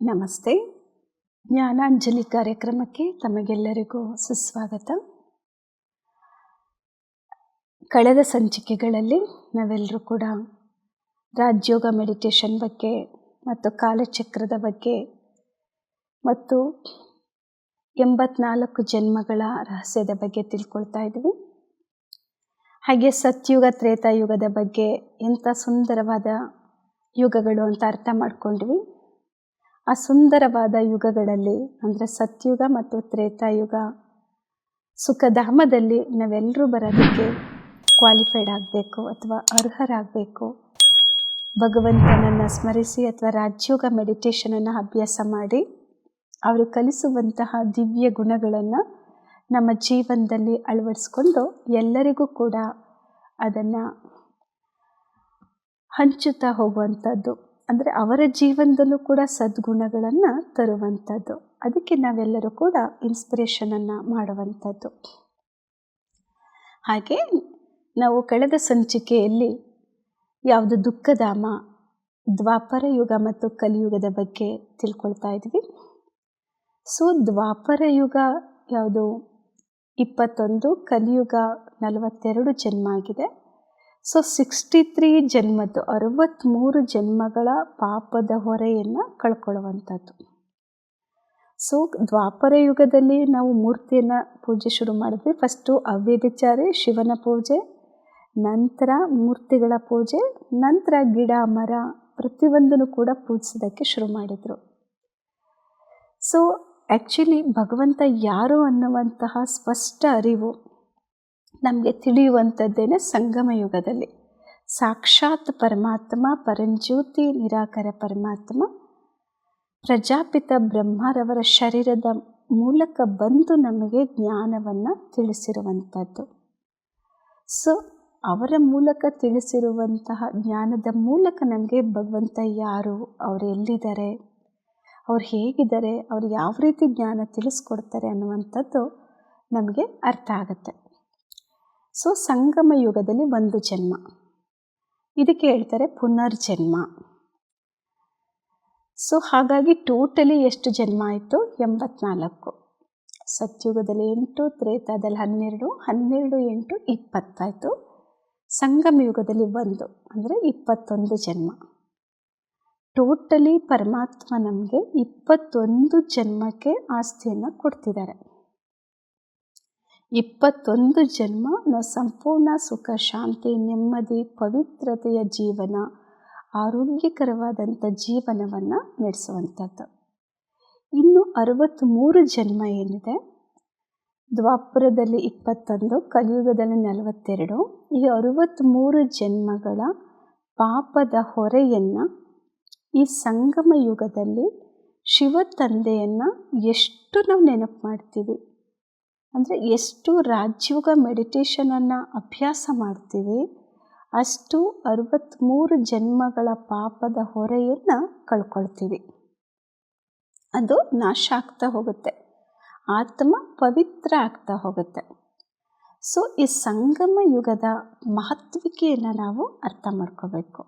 ನಮಸ್ತೆ. ಜ್ಞಾನಾಂಜಲಿ ಕಾರ್ಯಕ್ರಮಕ್ಕೆ ತಮಗೆಲ್ಲರಿಗೂ ಸುಸ್ವಾಗತ. ಕಳೆದ ಸಂಚಿಕೆಗಳಲ್ಲಿ ನಾವೆಲ್ಲರೂ ಕೂಡ ರಾಜಯೋಗ ಮೆಡಿಟೇಷನ್ ಬಗ್ಗೆ ಮತ್ತು ಕಾಲಚಕ್ರದ ಬಗ್ಗೆ ಮತ್ತು 84 ಜನ್ಮಗಳ ರಹಸ್ಯದ ಬಗ್ಗೆ ತಿಳ್ಕೊಳ್ತಾ ಇದ್ವಿ. ಹಾಗೆ ಸತ್ಯುಗ ತ್ರೇತಾಯುಗದ ಬಗ್ಗೆ ಎಂಥ ಸುಂದರವಾದ ಯುಗಗಳು ಅಂತ ಅರ್ಥ ಮಾಡ್ಕೊಂಡ್ವಿ. ಆ ಸುಂದರವಾದ ಯುಗಗಳಲ್ಲಿ ಅಂದರೆ ಸತ್ಯುಗ ಮತ್ತು ತ್ರೇತಾಯುಗ ಸುಖಧಾಮದಲ್ಲಿ ನಾವೆಲ್ಲರೂ ಬರೋದಕ್ಕೆ ಕ್ವಾಲಿಫೈಡ್ ಆಗಬೇಕು ಅಥವಾ ಅರ್ಹರಾಗಬೇಕು. ಭಗವಂತನನ್ನು ಸ್ಮರಿಸಿ ಅಥವಾ ರಾಜಯೋಗ ಮೆಡಿಟೇಷನನ್ನು ಅಭ್ಯಾಸ ಮಾಡಿ ಅವರು ಕಲಿಸುವಂತಹ ದಿವ್ಯ ಗುಣಗಳನ್ನು ನಮ್ಮ ಜೀವನದಲ್ಲಿ ಅಳವಡಿಸ್ಕೊಂಡು ಎಲ್ಲರಿಗೂ ಕೂಡ ಅದನ್ನು ಹಂಚುತ್ತಾ ಹೋಗುವಂಥದ್ದು, ಅಂದರೆ ಅವರ ಜೀವನದಲ್ಲೂ ಕೂಡ ಸದ್ಗುಣಗಳನ್ನು ತರುವಂಥದ್ದು. ಅದಕ್ಕೆ ನಾವೆಲ್ಲರೂ ಕೂಡ ಇನ್ಸ್ಪಿರೇಷನನ್ನು ಮಾಡುವಂಥದ್ದು. ಹಾಗೆ ನಾವು ಕಳೆದ ಸಂಚಿಕೆಯಲ್ಲಿ ಯಾವುದು ದುಃಖಧಾಮ, ದ್ವಾಪರ ಯುಗ ಮತ್ತು ಕಲಿಯುಗದ ಬಗ್ಗೆ ತಿಳ್ಕೊಳ್ತಾ ಇದ್ವಿ. ಸೊ ದ್ವಾಪರ ಯುಗ ಯಾವುದು 21, ಕಲಿಯುಗ 42 ಜನ್ಮ ಆಗಿದೆ. ಸೊ 63 ಜನ್ಮದ್ದು 63 ಜನ್ಮಗಳ ಪಾಪದ ಹೊರೆಯನ್ನು ಕಳ್ಕೊಳ್ಳುವಂಥದ್ದು. ಸೊ ದ್ವಾಪರ ಯುಗದಲ್ಲಿ ನಾವು ಮೂರ್ತಿಯನ್ನು ಪೂಜೆ ಶುರು ಮಾಡಿದ್ವಿ. ಫಸ್ಟು ಅವ್ಯಭಿಚಾರಿ ಶಿವನ ಪೂಜೆ, ನಂತರ ಮೂರ್ತಿಗಳ ಪೂಜೆ, ನಂತರ ಗಿಡ ಮರ ಪ್ರತಿಯೊಂದನ್ನು ಕೂಡ ಪೂಜಿಸೋದಕ್ಕೆ ಶುರು ಮಾಡಿದರು. ಸೊ ಆ್ಯಕ್ಚುಲಿ ಭಗವಂತ ಯಾರು ಅನ್ನುವಂತಹ ಸ್ಪಷ್ಟ ಅರಿವು ನಮಗೆ ತಿಳಿಯುವಂಥದ್ದೇನೆ ಸಂಗಮ ಯುಗದಲ್ಲಿ. ಸಾಕ್ಷಾತ್ ಪರಮಾತ್ಮ, ಪರಂಜ್ಯೋತಿ ನಿರಾಕಾರ ಪರಮಾತ್ಮ ಪ್ರಜಾಪಿತ ಬ್ರಹ್ಮರವರ ಶರೀರದ ಮೂಲಕ ಬಂದು ನಮಗೆ ಜ್ಞಾನವನ್ನು ತಿಳಿಸಿರುವಂಥದ್ದು. ಸೊ ಅವರ ಮೂಲಕ ತಿಳಿಸಿರುವಂತಹ ಜ್ಞಾನದ ಮೂಲಕ ನಮಗೆ ಭಗವಂತ ಯಾರು, ಅವರು ಎಲ್ಲಿದ್ದಾರೆ, ಅವ್ರು ಹೇಗಿದ್ದಾರೆ, ಅವ್ರು ಯಾವ ರೀತಿ ಜ್ಞಾನ ತಿಳಿಸ್ಕೊಡ್ತಾರೆ ಅನ್ನುವಂಥದ್ದು ನಮಗೆ ಅರ್ಥ ಆಗುತ್ತೆ. ಸೊ ಸಂಗಮ ಯುಗದಲ್ಲಿ 1 ಜನ್ಮ, ಇದಕ್ಕೆ ಹೇಳ್ತಾರೆ ಪುನರ್ಜನ್ಮ. ಸೊ ಹಾಗಾಗಿ ಟೋಟಲಿ ಎಷ್ಟು ಜನ್ಮ ಆಯಿತು? 84. ಸತ್ಯುಗದಲ್ಲಿ 8, ತ್ರೇತಾದಲ್ಲಿ 12, 12 8 20 ಆಯಿತು. ಸಂಗಮ ಯುಗದಲ್ಲಿ 1 ಅಂದರೆ 21 ಜನ್ಮ. ಟೋಟಲಿ ಪರಮಾತ್ಮ ನಮಗೆ 21 ಜನ್ಮಕ್ಕೆ ಆಸ್ತಿಯನ್ನು ಕೊಡ್ತಿದ್ದಾರೆ. 21 ಜನ್ಮ ನಾವು ಸಂಪೂರ್ಣ ಸುಖ, ಶಾಂತಿ, ನೆಮ್ಮದಿ, ಪವಿತ್ರತೆಯ ಜೀವನ, ಆರೋಗ್ಯಕರವಾದಂಥ ಜೀವನವನ್ನು ನಡೆಸುವಂಥದ್ದು. ಇನ್ನು 63 ಜನ್ಮ ಏನಿದೆ, ದ್ವಾಪರದಲ್ಲಿ 21, ಕಲಿಯುಗದಲ್ಲಿ 42, ಈ 63 ಜನ್ಮಗಳ ಪಾಪದ ಹೊರೆಯನ್ನು ಈ ಸಂಗಮ ಯುಗದಲ್ಲಿ ಶಿವ ತಂದೆಯನ್ನು ಎಷ್ಟು ನಾವು ನೆನಪು ಮಾಡ್ತೀವಿ, ಅಂದರೆ ಎಷ್ಟು ರಾಜಯೋಗ ಮೆಡಿಟೇಷನನ್ನು ಅಭ್ಯಾಸ ಮಾಡ್ತೀವಿ, ಅಷ್ಟು 63 ಜನ್ಮಗಳ ಪಾಪದ ಹೊರೆಯನ್ನು ಕಳ್ಕೊಳ್ತೀವಿ. ಅದು ನಾಶ ಆಗ್ತಾ ಹೋಗುತ್ತೆ, ಆತ್ಮ ಪವಿತ್ರ ಆಗ್ತಾ ಹೋಗುತ್ತೆ. ಸೊ ಈ ಸಂಗಮ ಯುಗದ ಮಹತ್ವಿಕೆಯನ್ನು ನಾವು ಅರ್ಥ ಮಾಡ್ಕೋಬೇಕು.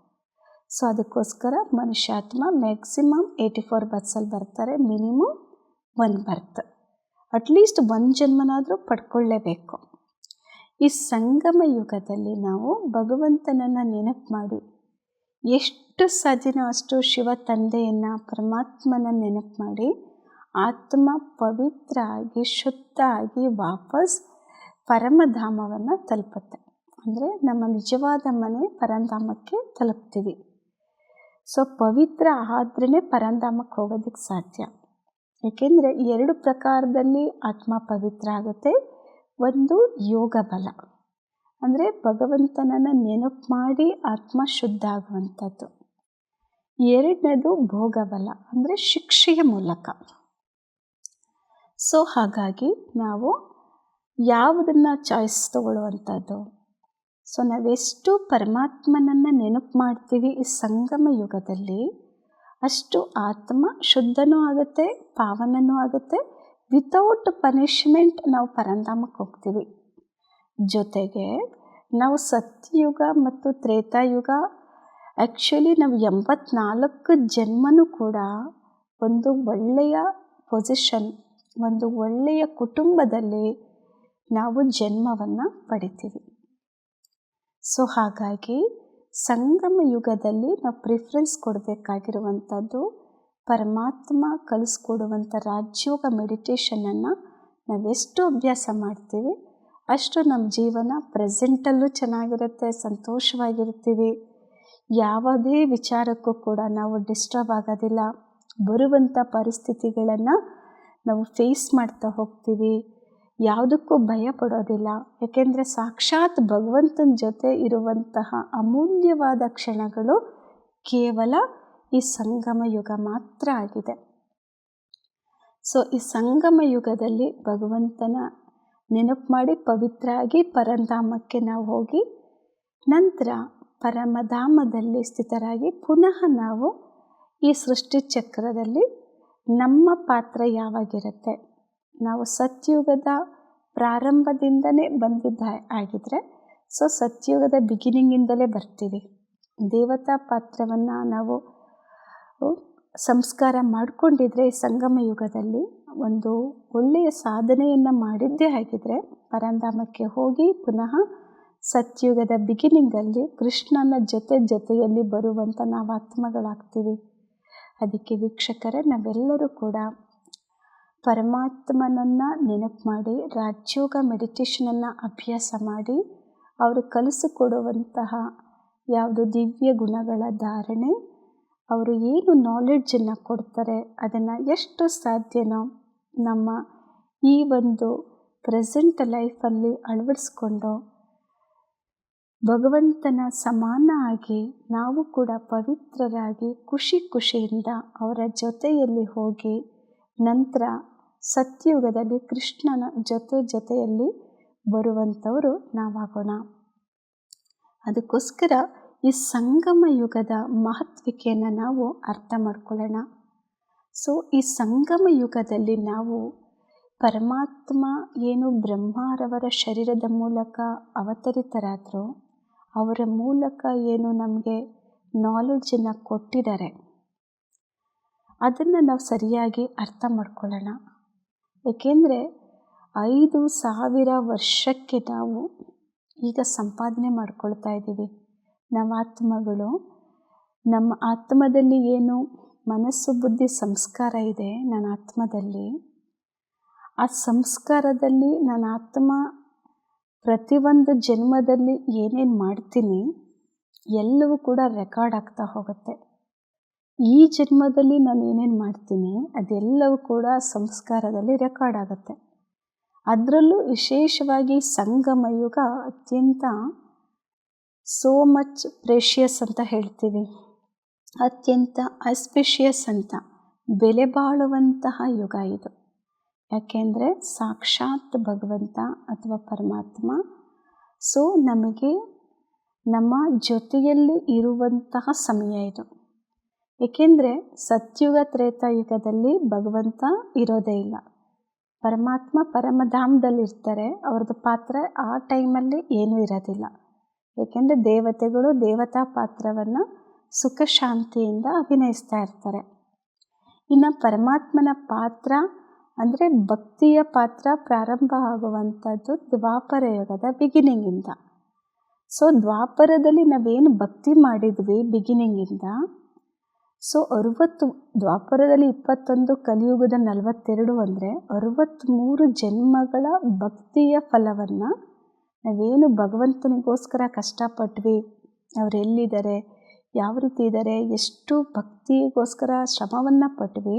ಸೊ ಅದಕ್ಕೋಸ್ಕರ ಮನುಷ್ಯಾತ್ಮ ಮ್ಯಾಕ್ಸಿಮಮ್ 84 ಬರ್ತ್ಸಲ್ಲಿ ಬರ್ತಾರೆ, ಮಿನಿಮಮ್ 1 ಬರ್ತ್, ಅಟ್ಲೀಸ್ಟ್ 1 ಜನ್ಮನಾದರೂ ಪಡ್ಕೊಳ್ಳೇಬೇಕು. ಈ ಸಂಗಮ ಯುಗದಲ್ಲಿ ನಾವು ಭಗವಂತನನ್ನು ನೆನಪು ಮಾಡಿ ಎಷ್ಟು ಸಾಧ್ಯನೋ ಅಷ್ಟು ಶಿವ ತಂದೆಯನ್ನು, ಪರಮಾತ್ಮನ ನೆನಪು ಮಾಡಿ ಆತ್ಮ ಪವಿತ್ರ ಆಗಿ ಶುದ್ಧ ಆಗಿ ವಾಪಸ್ ಪರಮಧಾಮವನ್ನು ತಲುಪುತ್ತೆ. ಅಂದರೆ ನಮ್ಮ ನಿಜವಾದ ಮನೆ ಪರಂಧಾಮಕ್ಕೆ ತಲುಪ್ತೀವಿ. ಸೊ ಪವಿತ್ರ ಆದ್ರೇ ಪರಂಧಾಮಕ್ಕೆ ಹೋಗೋದಕ್ಕೆ ಸಾಧ್ಯ. ಏಕೆಂದರೆ 2 ಪ್ರಕಾರದಲ್ಲಿ ಆತ್ಮ ಪವಿತ್ರ ಆಗುತ್ತೆ. ಒಂದು ಯೋಗ ಬಲ, ಅಂದರೆ ಭಗವಂತನನ್ನು ನೆನಪು ಮಾಡಿ ಆತ್ಮ ಶುದ್ಧ ಆಗುವಂಥದ್ದು. 2ನೇದು ಭೋಗ ಬಲ, ಅಂದರೆ ಶಿಕ್ಷೆಯ ಮೂಲಕ. ಸೊ ಹಾಗಾಗಿ ನಾವು ಯಾವುದನ್ನು ಚಾಯ್ಸ್ ತಗೊಳ್ಳುವಂಥದ್ದು. ಸೊ ನಾವೆಷ್ಟು ಪರಮಾತ್ಮನನ್ನು ನೆನಪು ಮಾಡ್ತೀವಿ ಈ ಸಂಗಮ ಯುಗದಲ್ಲಿ, ಅಷ್ಟು ಆತ್ಮ ಶುದ್ಧನೂ ಆಗುತ್ತೆ, ಪಾವನನೂ ಆಗುತ್ತೆ. ವಿತೌಟ್ ಪನಿಷ್ಮೆಂಟ್ ನಾವು ಪರಂಧಾಮಕ್ಕೆ ಹೋಗ್ತೀವಿ. ಜೊತೆಗೆ ನಾವು ಸತ್ಯಯುಗ ಮತ್ತು ತ್ರೇತಾಯುಗ ಆ್ಯಕ್ಚುಲಿ ನಾವು 84 ಜನ್ಮನೂ ಕೂಡ ಒಂದು ಒಳ್ಳೆಯ ಪೊಸಿಷನ್, ಒಂದು ಒಳ್ಳೆಯ ಕುಟುಂಬದಲ್ಲಿ ನಾವು ಜನ್ಮವನ್ನು ಪಡಿತೀವಿ. ಸೊ ಹಾಗಾಗಿ ಸಂಗಮ ಯುಗದಲ್ಲಿ ನಾವು ಪ್ರಿಫರೆನ್ಸ್ ಕೊಡಬೇಕಾಗಿರುವಂಥದ್ದು ಪರಮಾತ್ಮ ಕಲಿಸ್ಕೊಡುವಂಥ ರಾಜಯೋಗ ಮೆಡಿಟೇಷನನ್ನು ನಾವೆಷ್ಟು ಅಭ್ಯಾಸ ಮಾಡ್ತೀವಿ ಅಷ್ಟು ನಮ್ಮ ಜೀವನ ಪ್ರೆಸೆಂಟಲ್ಲೂ ಚೆನ್ನಾಗಿರುತ್ತೆ, ಸಂತೋಷವಾಗಿರ್ತೀವಿ. ಯಾವುದೇ ವಿಚಾರಕ್ಕೂ ಕೂಡ ನಾವು ಡಿಸ್ಟರ್ಬ್ ಆಗೋದಿಲ್ಲ. ಬರುವಂಥ ಪರಿಸ್ಥಿತಿಗಳನ್ನು ನಾವು ಫೇಸ್ ಮಾಡ್ತಾ ಹೋಗ್ತೀವಿ, ಯಾವುದಕ್ಕೂ ಭಯ ಪಡೋದಿಲ್ಲ. ಏಕೆಂದರೆ ಸಾಕ್ಷಾತ್ ಭಗವಂತನ ಜೊತೆ ಇರುವಂತಹ ಅಮೂಲ್ಯವಾದ ಕ್ಷಣಗಳು ಕೇವಲ ಈ ಸಂಗಮ ಯುಗ ಮಾತ್ರ ಆಗಿದೆ. ಸೊ ಈ ಸಂಗಮ ಯುಗದಲ್ಲಿ ಭಗವಂತನ ನೆನಪು ಮಾಡಿ ಪವಿತ್ರ ಆಗಿ ಪರಂಧಾಮಕ್ಕೆ ನಾವು ಹೋಗಿ ನಂತರ ಪರಮಧಾಮದಲ್ಲಿ ಸ್ಥಿತರಾಗಿ ಪುನಃ ನಾವು ಈ ಸೃಷ್ಟಿ ಚಕ್ರದಲ್ಲಿ ನಮ್ಮ ಪಾತ್ರ ಯಾವಾಗಿರುತ್ತೆ, ನಾವು ಸತ್ಯುಗದ ಪ್ರಾರಂಭದಿಂದಲೇ ಬಂದಿದ್ದ ಆಗಿದ್ರೆ ಸೊ ಸತ್ಯುಗದ ಬಿಗಿನಿಂಗಿಂದಲೇ ಬರ್ತೀವಿ. ದೇವತಾ ಪಾತ್ರವನ್ನು ನಾವು ಸಂಸ್ಕಾರ ಮಾಡಿಕೊಂಡಿದ್ರೆ ಈ ಸಂಗಮ ಯುಗದಲ್ಲಿ ಒಂದು ಒಳ್ಳೆಯ ಸಾಧನೆಯನ್ನು ಮಾಡಿದ್ದೇ ಆಗಿದ್ರೆ ಪರಂಧಾಮಕ್ಕೆ ಹೋಗಿ ಪುನಃ ಸತ್ಯುಗದ ಬಿಗಿನಿಂಗಲ್ಲಿ ಕೃಷ್ಣನ ಜೊತೆಯಲ್ಲಿ ಬರುವಂಥ ನಾವು ಆತ್ಮಗಳಾಗ್ತೀವಿ. ಅದಕ್ಕೆ ವೀಕ್ಷಕರೇ, ನಾವೆಲ್ಲರೂ ಕೂಡ ಪರಮಾತ್ಮನನ್ನು ನೆನಪು ಮಾಡಿ ರಾಜಯೋಗ ಮೆಡಿಟೇಷನನ್ನು ಅಭ್ಯಾಸ ಮಾಡಿ ಅವರು ಕಲಿಸಿಕೊಡುವಂತಹ ಯಾವುದು ದಿವ್ಯ ಗುಣಗಳ ಧಾರಣೆ, ಅವರು ಏನು ನಾಲೆಡ್ಜನ್ನು ಕೊಡ್ತಾರೆ ಅದನ್ನು ಎಷ್ಟು ಸಾಧ್ಯನೋ ನಮ್ಮ ಈ ಒಂದು ಪ್ರೆಸೆಂಟ್ ಲೈಫಲ್ಲಿ ಅಳವಡಿಸ್ಕೊಂಡು ಭಗವಂತನ ಸಮಾನ ಆಗಿ ನಾವು ಕೂಡ ಪವಿತ್ರರಾಗಿ ಖುಷಿಯಿಂದ ಅವರ ಜೊತೆಯಲ್ಲಿ ಹೋಗಿ ನಂತರ ಸತ್ಯುಗದಲ್ಲಿ ಕೃಷ್ಣನ ಜೊತೆಯಲ್ಲಿ ಬರುವಂಥವರು ನಾವಾಗೋಣ. ಅದಕ್ಕೋಸ್ಕರ ಈ ಸಂಗಮ ಯುಗದ ಮಹತ್ವಿಕೆಯನ್ನು ನಾವು ಅರ್ಥ ಮಾಡ್ಕೊಳ್ಳೋಣ. ಸೊ ಈ ಸಂಗಮ ಯುಗದಲ್ಲಿ ನಾವು ಪರಮಾತ್ಮ ಏನು ಬ್ರಹ್ಮರವರ ಶರೀರದ ಮೂಲಕ ಅವತರಿತರಾದರು, ಅವರ ಮೂಲಕ ಏನು ನಮಗೆ ನಾಲೆಡ್ಜನ್ನು ಕೊಟ್ಟಿದ್ದಾರೆ ಅದನ್ನು ನಾವು ಸರಿಯಾಗಿ ಅರ್ಥ ಮಾಡ್ಕೊಳ್ಳೋಣ. ಏಕೆಂದರೆ 5000 ವರ್ಷಕ್ಕೆ ನಾವು ಈಗ ಸಂಪಾದನೆ ಮಾಡ್ಕೊಳ್ತಾ ಇದ್ದೀವಿ. ನಮ್ಮ ಆತ್ಮಗಳು, ನಮ್ಮ ಆತ್ಮದಲ್ಲಿ ಏನು ಮನಸ್ಸು ಬುದ್ಧಿ ಸಂಸ್ಕಾರ ಇದೆ ನನ್ನ ಆತ್ಮದಲ್ಲಿ, ಆ ಸಂಸ್ಕಾರದಲ್ಲಿ ನನ್ನ ಆತ್ಮ ಪ್ರತಿಯೊಂದು ಜನ್ಮದಲ್ಲಿ ಏನೇನು ಮಾಡ್ತೀನಿ ಎಲ್ಲವೂ ಕೂಡ ರೆಕಾರ್ಡ್ ಆಗ್ತಾ ಹೋಗುತ್ತೆ. ಈ ಜನ್ಮದಲ್ಲಿ ನಾನು ಏನೇನು ಮಾಡ್ತೀನಿ ಅದೆಲ್ಲವೂ ಕೂಡ ಸಂಸ್ಕಾರದಲ್ಲಿ ರೆಕಾರ್ಡ್ ಆಗುತ್ತೆ. ಅದರಲ್ಲೂ ವಿಶೇಷವಾಗಿ ಸಂಗಮ ಯುಗ ಅತ್ಯಂತ ಸೋ ಮಚ್ ಪ್ರೇಷಿಯಸ್ ಅಂತ ಹೇಳ್ತೀವಿ, ಅತ್ಯಂತ ಆಸ್ಪಿಷಿಯಸ್ ಅಂತ ಬೆಲೆ ಬಾಳುವಂತಹ ಯುಗ ಇದು. ಯಾಕೆಂದರೆ ಸಾಕ್ಷಾತ್ ಭಗವಂತ ಅಥವಾ ಪರಮಾತ್ಮ ಸೊ ನಮಗೆ ನಮ್ಮ ಜೊತೆಯಲ್ಲಿ ಇರುವಂತಹ ಸಮಯ ಇದು. ಏಕೆಂದರೆ ಸತ್ಯುಗ ತ್ರೇತಾಯುಗದಲ್ಲಿ ಭಗವಂತ ಇರೋದೇ ಇಲ್ಲ, ಪರಮಾತ್ಮ ಪರಮಧಾಮದಲ್ಲಿರ್ತಾರೆ. ಅವ್ರದ್ದು ಪಾತ್ರ ಆ ಟೈಮಲ್ಲಿ ಏನೂ ಇರೋದಿಲ್ಲ. ಏಕೆಂದರೆ ದೇವತೆಗಳು ದೇವತಾ ಪಾತ್ರವನ್ನು ಸುಖ ಶಾಂತಿಯಿಂದ ಅಭಿನಯಿಸ್ತಾ ಇರ್ತಾರೆ. ಇನ್ನು ಪರಮಾತ್ಮನ ಪಾತ್ರ ಅಂದರೆ ಭಕ್ತಿಯ ಪಾತ್ರ ಪ್ರಾರಂಭ ಆಗುವಂಥದ್ದು ದ್ವಾಪರ ಯುಗದ ಬಿಗಿನಿಂಗಿಂದ. ಸೊ ದ್ವಾಪರದಲ್ಲಿ ನಾವೇನು ಭಕ್ತಿ ಮಾಡಿದ್ವಿ ಬಿಗಿನಿಂಗಿಂದ, ಸೊ 60 ದ್ವಾಪರದಲ್ಲಿ 21, ಕಲಿಯುಗದ 42 ಅಂದರೆ 63 ಜನ್ಮಗಳ ಭಕ್ತಿಯ ಫಲವನ್ನು ನಾವೇನು ಭಗವಂತನಿಗೋಸ್ಕರ ಕಷ್ಟಪಟ್ವಿ, ಅವರೆಲ್ಲಿದ್ದಾರೆ, ಯಾವ ರೀತಿ ಇದ್ದಾರೆ, ಎಷ್ಟು ಭಕ್ತಿಗೋಸ್ಕರ ಶ್ರಮವನ್ನು ಪಟ್ವಿ,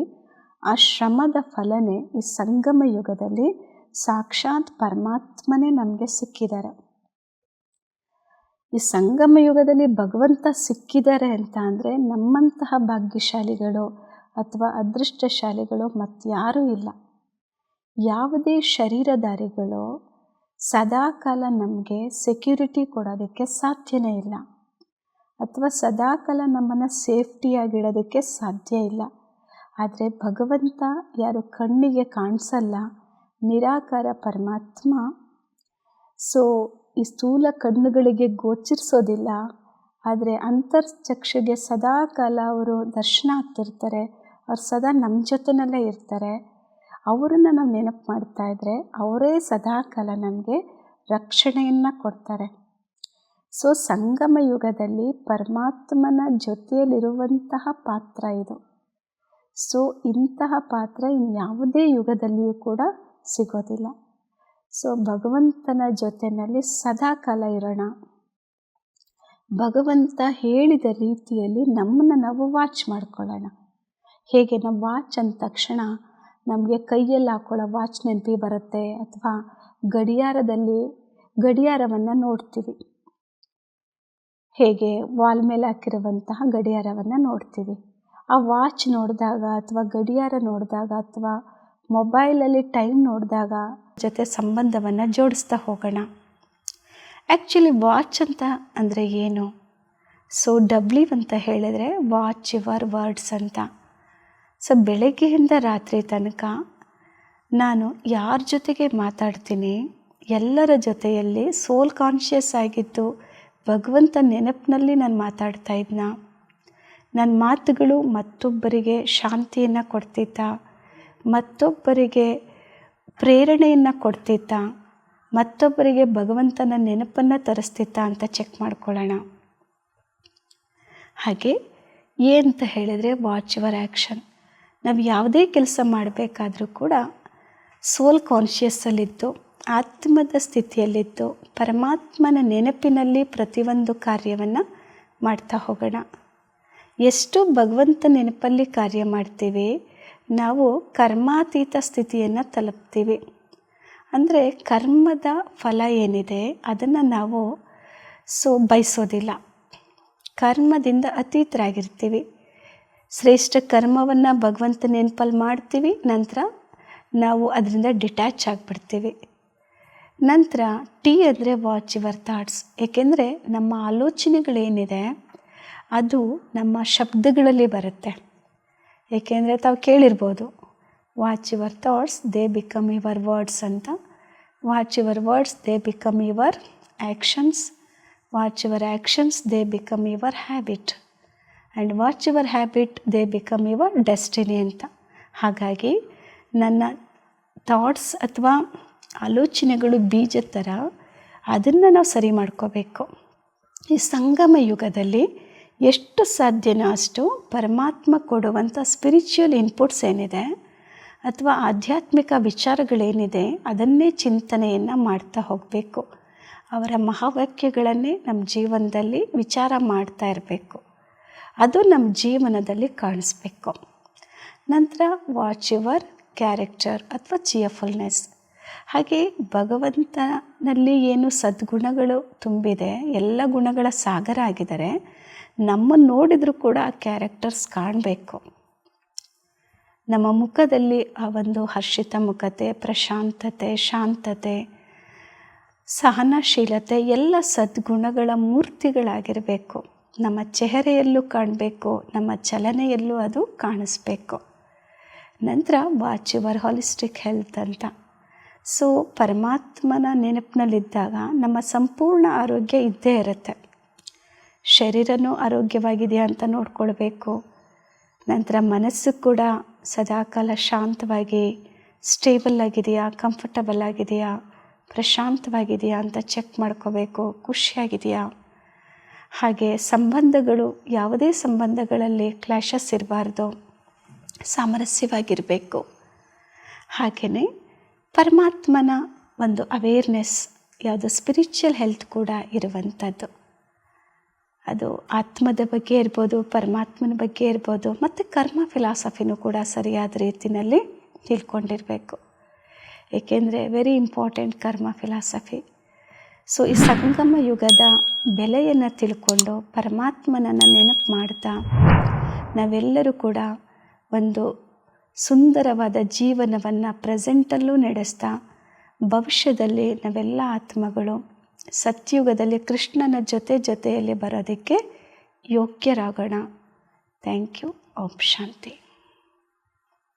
ಆ ಶ್ರಮದ ಫಲನೇ ಈ ಸಂಗಮ ಯುಗದಲ್ಲಿ ಸಾಕ್ಷಾತ್ ಪರಮಾತ್ಮನೇ ನಮಗೆ ಸಿಕ್ಕಿದ್ದಾರೆ. ಈ ಸಂಗಮ ಯುಗದಲ್ಲಿ ಭಗವಂತ ಸಿಕ್ಕಿದ್ದಾರೆ ಅಂತ ಅಂದರೆ ನಮ್ಮಂತಹ ಭಾಗ್ಯಶಾಲಿಗಳು ಅಥವಾ ಅದೃಷ್ಟಶಾಲಿಗಳು ಮತ್ತಾರೂ ಇಲ್ಲ. ಯಾವುದೇ ಶರೀರಧಾರಿಗಳು ಸದಾಕಾಲ ನಮಗೆ ಸೆಕ್ಯೂರಿಟಿ ಕೊಡೋದಕ್ಕೆ ಸಾಧ್ಯನೇ ಇಲ್ಲ, ಅಥವಾ ಸದಾಕಾಲ ನಮ್ಮನ್ನು ಸೇಫ್ಟಿಯಾಗಿಡೋದಕ್ಕೆ ಸಾಧ್ಯ ಇಲ್ಲ. ಆದರೆ ಭಗವಂತ ಯಾರು ಕಣ್ಣಿಗೆ ಕಾಣಿಸಲ್ಲ, ನಿರಾಕಾರ ಪರಮಾತ್ಮ, ಸೊ ಈ ಸ್ಥೂಲ ಕಣ್ಣುಗಳಿಗೆ ಗೋಚರಿಸೋದಿಲ್ಲ, ಆದರೆ ಅಂತರ್ಚಕ್ಷುಗೆ ಸದಾಕಾಲ ಅವರು ದರ್ಶನ ಆಗ್ತಿರ್ತಾರೆ. ಅವ್ರು ಸದಾ ನಮ್ಮ ಜೊತೆಯಲ್ಲೇ ಇರ್ತಾರೆ. ಅವರನ್ನು ನಾವು ನೆನಪು ಮಾಡ್ತಾ ಇದ್ದರೆ ಅವರೇ ಸದಾಕಾಲ ನಮಗೆ ರಕ್ಷಣೆಯನ್ನು ಕೊಡ್ತಾರೆ. ಸೊ ಸಂಗಮ ಯುಗದಲ್ಲಿ ಪರಮಾತ್ಮನ ಜೊತೆಯಲ್ಲಿರುವಂತಹ ಪಾತ್ರ ಇದು. ಸೊ ಇಂತಹ ಪಾತ್ರ ಇನ್ಯಾವುದೇ ಯುಗದಲ್ಲಿಯೂ ಕೂಡ ಸಿಗೋದಿಲ್ಲ. ಸೊ ಭಗವಂತನ ಜೊತೆಯಲ್ಲಿ ಸದಾಕಾಲ ಇರೋಣ. ಭಗವಂತ ಹೇಳಿದ ರೀತಿಯಲ್ಲಿ ನಮ್ಮನ್ನು ನಾವು ವಾಚ್ ಮಾಡ್ಕೊಳ್ಳೋಣ. ಹೇಗೆ ನಾವು ವಾಚ್ ಅಂದ ತಕ್ಷಣ ನಮಗೆ ಕೈಯಲ್ಲಿ ಹಾಕೊಳ್ಳೋ ವಾಚ್ ನೆನಪಿಗೆ ಬರುತ್ತೆ, ಅಥವಾ ಗಡಿಯಾರದಲ್ಲಿ ಗಡಿಯಾರವನ್ನು ನೋಡ್ತೀವಿ. ಹೇಗೆ ವಾಲ್ ಮೇಲೆ ಹಾಕಿರುವಂತಹ ಗಡಿಯಾರವನ್ನು ನೋಡ್ತೀವಿ. ಆ ವಾಚ್ ನೋಡಿದಾಗ ಅಥವಾ ಗಡಿಯಾರ ನೋಡಿದಾಗ ಅಥವಾ ಮೊಬೈಲಲ್ಲಿ ಟೈಮ್ ನೋಡಿದಾಗ ಜೊತೆ ಸಂಬಂಧವನ್ನು ಜೋಡಿಸ್ತಾ ಹೋಗೋಣ. ಆ್ಯಕ್ಚುಲಿ ವಾಚ್ ಅಂತ ಅಂದರೆ ಏನು? ಸೊ ಅಂತ ಹೇಳಿದರೆ ವಾಚ್ ಯುವರ್ ವರ್ಡ್ಸ್ ಅಂತ. ಸೊ ಬೆಳಗ್ಗೆಯಿಂದ ರಾತ್ರಿ ತನಕ ನಾನು ಯಾರ ಜೊತೆಗೆ ಮಾತಾಡ್ತೀನಿ, ಎಲ್ಲರ ಜೊತೆಯಲ್ಲಿ ಸೋಲ್ ಕಾನ್ಷಿಯಸ್ ಆಗಿದ್ದು ಭಗವಂತ ನೆನಪಿನಲ್ಲಿ ನಾನು ಮಾತಾಡ್ತಾ ಇದ್ನ. ನನ್ನ ಮಾತುಗಳು ಮತ್ತೊಬ್ಬರಿಗೆ ಶಾಂತಿಯನ್ನು ಕೊಡ್ತಿತ್ತ, ಮತ್ತೊಬ್ಬರಿಗೆ ಪ್ರೇರಣೆಯನ್ನು ಕೊಡ್ತಿತ್ತ, ಮತ್ತೊಬ್ಬರಿಗೆ ಭಗವಂತನ ನೆನಪನ್ನು ತರಿಸ್ತಿತ್ತ ಅಂತ ಚೆಕ್ ಮಾಡ್ಕೊಳ್ಳೋಣ. ಹಾಗೆ ಏನಂತ ಹೇಳಿದರೆ ವಾಚ್ ಯುವರ್ ಆ್ಯಕ್ಷನ್. ನಾವು ಯಾವುದೇ ಕೆಲಸ ಮಾಡಬೇಕಾದ್ರೂ ಕೂಡ ಸೋಲ್ ಕಾನ್ಷಿಯಸ್ಸಲ್ಲಿದ್ದು, ಆತ್ಮದ ಸ್ಥಿತಿಯಲ್ಲಿದ್ದು, ಪರಮಾತ್ಮನ ನೆನಪಿನಲ್ಲಿ ಪ್ರತಿಯೊಂದು ಕಾರ್ಯವನ್ನು ಮಾಡ್ತಾ ಹೋಗೋಣ. ಎಷ್ಟು ಭಗವಂತ ನೆನಪಲ್ಲಿ ಕಾರ್ಯ ಮಾಡ್ತೀವಿ, ನಾವು ಕರ್ಮಾತೀತ ಸ್ಥಿತಿಯನ್ನು ತಲುಪ್ತೀವಿ. ಅಂದರೆ ಕರ್ಮದ ಫಲ ಏನಿದೆ ಅದನ್ನು ನಾವು ಬಯಸೋದಿಲ್ಲ. ಕರ್ಮದಿಂದ ಅತೀತರಾಗಿರ್ತೀವಿ. ಶ್ರೇಷ್ಠ ಕರ್ಮವನ್ನು ಭಗವಂತ ನೆನಪಲ್ಲಿ ಮಾಡ್ತೀವಿ, ನಂತರ ನಾವು ಅದರಿಂದ ಡಿಟ್ಯಾಚ್ ಆಗಿಬಿಡ್ತೀವಿ. ನಂತರ ಅಂದರೆ ವಾಚ್ ಯುವರ್ ಥಾಟ್ಸ್. ಏಕೆಂದರೆ ನಮ್ಮ ಆಲೋಚನೆಗಳೇನಿದೆ ಅದು ನಮ್ಮ ಶಬ್ದಗಳಲ್ಲಿ ಬರುತ್ತೆ. ಏಕೆಂದರೆ ತಾವು ಕೇಳಿರ್ಬೋದು, watch your thoughts they become your words ಅಂತ. Watch your words they become your actions. Watch your actions they become your habit. And watch your habit they become your destiny ಅಂತ. ಹಾಗಾಗಿ ನನ್ನ ಥಾಟ್ಸ್ ಅಥವಾ ಆಲೋಚನೆಗಳು ಬೀಜದ ಥರ, ಅದನ್ನು ನಾವು ಸರಿ ಮಾಡ್ಕೋಬೇಕು. ಈ ಸಂಗಮ ಯುಗದಲ್ಲಿ ಎಷ್ಟು ಸಾಧ್ಯನೋ ಅಷ್ಟು ಪರಮಾತ್ಮ ಕೊಡುವಂಥ ಸ್ಪಿರಿಚುವಲ್ ಇನ್ಪುಟ್ಸ್ ಏನಿದೆ ಅಥವಾ ಆಧ್ಯಾತ್ಮಿಕ ವಿಚಾರಗಳೇನಿದೆ ಅದನ್ನೇ ಚಿಂತನೆಯನ್ನು ಮಾಡ್ತಾ ಹೋಗಬೇಕು. ಅವರ ಮಹಾವಾಕ್ಯಗಳನ್ನೇ ನಮ್ಮ ಜೀವನದಲ್ಲಿ ವಿಚಾರ ಮಾಡ್ತಾ ಇರಬೇಕು. ಅದು ನಮ್ಮ ಜೀವನದಲ್ಲಿ ಕಾಣಿಸ್ಬೇಕು. ನಂತರ ವಾಚ್ ಯುವರ್ ಕ್ಯಾರೆಕ್ಟರ್ ಅಥವಾ ಚಿಯರ್ಫುಲ್ನೆಸ್. ಹಾಗೆ ಭಗವಂತನಲ್ಲಿ ಏನು ಸದ್ಗುಣಗಳು ತುಂಬಿದೆ, ಎಲ್ಲ ಗುಣಗಳ ಸಾಗರ ಆಗಿದ್ದಾರೆ, ನಮ್ಮನ್ನು ನೋಡಿದರೂ ಕೂಡ ಆ ಕ್ಯಾರೆಕ್ಟರ್ಸ್ ಕಾಣಬೇಕು. ನಮ್ಮ ಮುಖದಲ್ಲಿ ಆ ಒಂದು ಹರ್ಷಿತ ಮುಖತೆ, ಪ್ರಶಾಂತತೆ, ಶಾಂತತೆ, ಸಹನಶೀಲತೆ ಎಲ್ಲ ಸದ್ಗುಣಗಳ ಮೂರ್ತಿಗಳಾಗಿರಬೇಕು. ನಮ್ಮ ಚೆಹರೆಯಲ್ಲೂ ಕಾಣಬೇಕು, ನಮ್ಮ ಚಲನೆಯಲ್ಲೂ ಅದು ಕಾಣಿಸ್ಬೇಕು. ನಂತರ ವಾಚ್ ಯುವರ್ ಹಾಲಿಸ್ಟಿಕ್ ಹೆಲ್ತ್ ಅಂತ. ಸೊ ಪರಮಾತ್ಮನ ನೆನಪಿನಲ್ಲಿದ್ದಾಗ ನಮ್ಮ ಸಂಪೂರ್ಣ ಆರೋಗ್ಯ ಇದ್ದೇ ಇರುತ್ತೆ. ಶರೀರನೂ ಆರೋಗ್ಯವಾಗಿದೆಯಾ ಅಂತ ನೋಡ್ಕೊಳ್ಬೇಕು. ನಂತರ ಮನಸ್ಸು ಕೂಡ ಸದಾಕಾಲ ಶಾಂತವಾಗಿ ಸ್ಟೇಬಲ್ ಆಗಿದೆಯಾ, ಕಂಫರ್ಟಬಲ್ ಆಗಿದೆಯಾ, ಪ್ರಶಾಂತವಾಗಿದೆಯಾ ಅಂತ ಚೆಕ್ ಮಾಡ್ಕೋಬೇಕು. ಖುಷಿಯಾಗಿದೆಯಾ. ಹಾಗೆ ಸಂಬಂಧಗಳು, ಯಾವುದೇ ಸಂಬಂಧಗಳಲ್ಲಿ ಕ್ಲಾಶಸ್ ಇರಬಾರ್ದು, ಸಾಮರಸ್ಯವಾಗಿರಬೇಕು. ಹಾಗೆಯೇ ಪರಮಾತ್ಮನ ಒಂದು ಅವೇರ್ನೆಸ್, ಯಾವುದು ಸ್ಪಿರಿಚುವಲ್ ಹೆಲ್ತ್ ಕೂಡ ಇರುವಂಥದ್ದು. ಅದು ಆತ್ಮದ ಬಗ್ಗೆ ಇರ್ಬೋದು, ಪರಮಾತ್ಮನ ಬಗ್ಗೆ ಇರ್ಬೋದು, ಮತ್ತು ಕರ್ಮ ಫಿಲಾಸಫಿನೂ ಕೂಡ ಸರಿಯಾದ ರೀತಿಯಲ್ಲಿ ತಿಳ್ಕೊಂಡಿರಬೇಕು. ಏಕೆಂದರೆ ವೆರಿ ಇಂಪಾರ್ಟೆಂಟ್ ಕರ್ಮ ಫಿಲಾಸಫಿ. ಸೊ ಈ ಸಂಗಮ ಯುಗದ ಬೆಲೆಯನ್ನು ತಿಳ್ಕೊಂಡು ಪರಮಾತ್ಮನನ್ನು ನೆನಪು ಮಾಡ್ತಾ ನಾವೆಲ್ಲರೂ ಕೂಡ ಒಂದು ಸುಂದರವಾದ ಜೀವನವನ್ನು ಪ್ರೆಸೆಂಟಲ್ಲೂ ನಡೆಸ್ತಾ ಭವಿಷ್ಯದಲ್ಲಿ ನಾವೆಲ್ಲ ಆತ್ಮಗಳು ಸತ್ಯುಗದಲ್ಲಿ ಕೃಷ್ಣನ ಜೊತೆಯಲ್ಲಿ ಬರೋದಕ್ಕೆ ಯೋಗ್ಯರಾಗೋಣ. Thank you. Om Shanti.